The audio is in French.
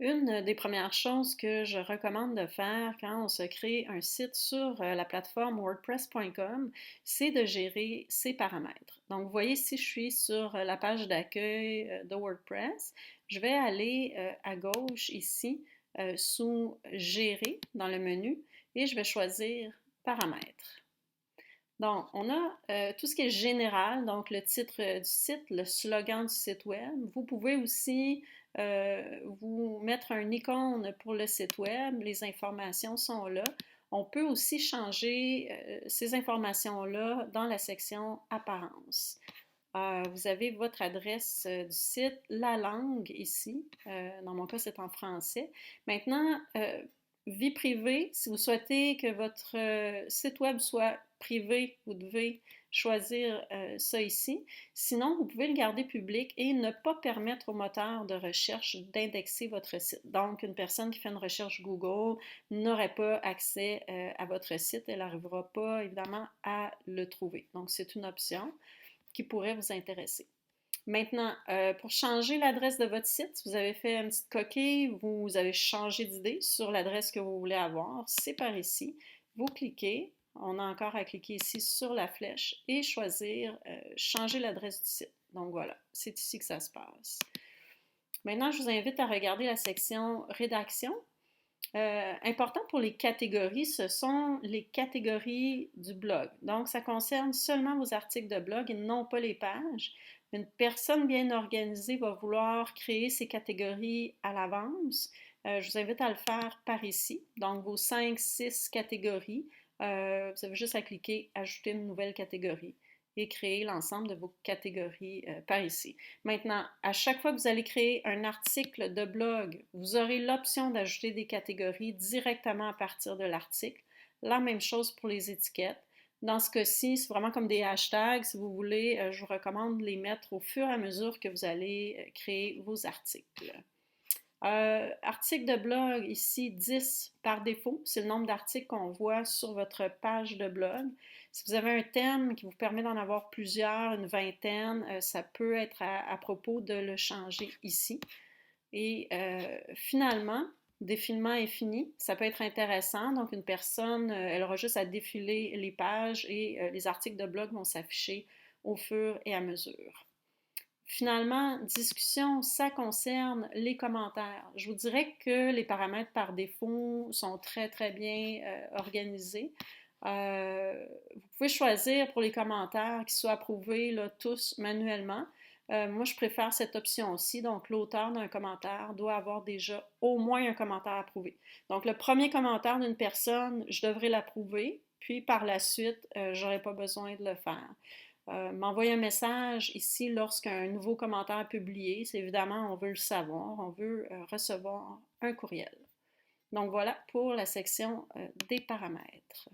Une des premières choses que je recommande de faire quand on se crée un site sur la plateforme wordpress.com, c'est de gérer ses paramètres. Donc, vous voyez, si je suis sur la page d'accueil de WordPress, je vais aller à gauche ici sous Gérer dans le menu et je vais choisir Paramètres. Donc, on a tout ce qui est général, donc le titre du site, le slogan du site web. Vous pouvez aussi vous mettre un icône pour le site web. Les informations sont là. On peut aussi changer ces informations-là dans la section Apparence. Vous avez votre adresse du site, la langue ici. Dans mon cas, c'est en français. Maintenant, vie privée, si vous souhaitez que votre site web soit privé, vous devez choisir ça ici. Sinon, vous pouvez le garder public et ne pas permettre au moteur de recherche d'indexer votre site. Donc, une personne qui fait une recherche Google n'aurait pas accès à votre site. Elle n'arrivera pas, évidemment, à le trouver. Donc, c'est une option qui pourrait vous intéresser. Maintenant, pour changer l'adresse de votre site, si vous avez fait une petite coquille, vous avez changé d'idée sur l'adresse que vous voulez avoir, c'est par ici. Vous cliquez, on a encore à cliquer ici sur la flèche et choisir changer l'adresse du site. Donc voilà, c'est ici que ça se passe. Maintenant, je vous invite à regarder la section rédaction. Important pour les catégories, ce sont les catégories du blog. Donc, ça concerne seulement vos articles de blog et non pas les pages. Une personne bien organisée va vouloir créer ces catégories à l'avance. Je vous invite à le faire par ici. Donc, vos 5-6 catégories, vous avez juste à cliquer Ajouter une nouvelle catégorie et créer l'ensemble de vos catégories par ici. Maintenant, à chaque fois que vous allez créer un article de blog, vous aurez l'option d'ajouter des catégories directement à partir de l'article. La même chose pour les étiquettes. Dans ce cas-ci, c'est vraiment comme des hashtags. Si vous voulez, je vous recommande de les mettre au fur et à mesure que vous allez créer vos articles. Article de blog, ici 10 par défaut, c'est le nombre d'articles qu'on voit sur votre page de blog. Si vous avez un thème qui vous permet d'en avoir plusieurs, une vingtaine, ça peut être à propos de le changer ici. Et finalement, défilement est fini. Ça peut être intéressant. Donc, une personne, elle aura juste à défiler les pages et les articles de blog vont s'afficher au fur et à mesure. Finalement, discussion, ça concerne les commentaires. Je vous dirais que les paramètres par défaut sont très, très bien organisés. Vous pouvez choisir pour les commentaires qu'ils soient approuvés là, tous manuellement. Moi, je préfère cette option-ci. Donc, l'auteur d'un commentaire doit avoir déjà au moins un commentaire approuvé. Donc, le premier commentaire d'une personne, je devrais l'approuver. Puis, par la suite, je n'aurai pas besoin de le faire. M'envoyer un message ici lorsqu'un nouveau commentaire est publié. C'est évidemment, on veut le savoir, on veut recevoir un courriel. Donc voilà pour la section des paramètres.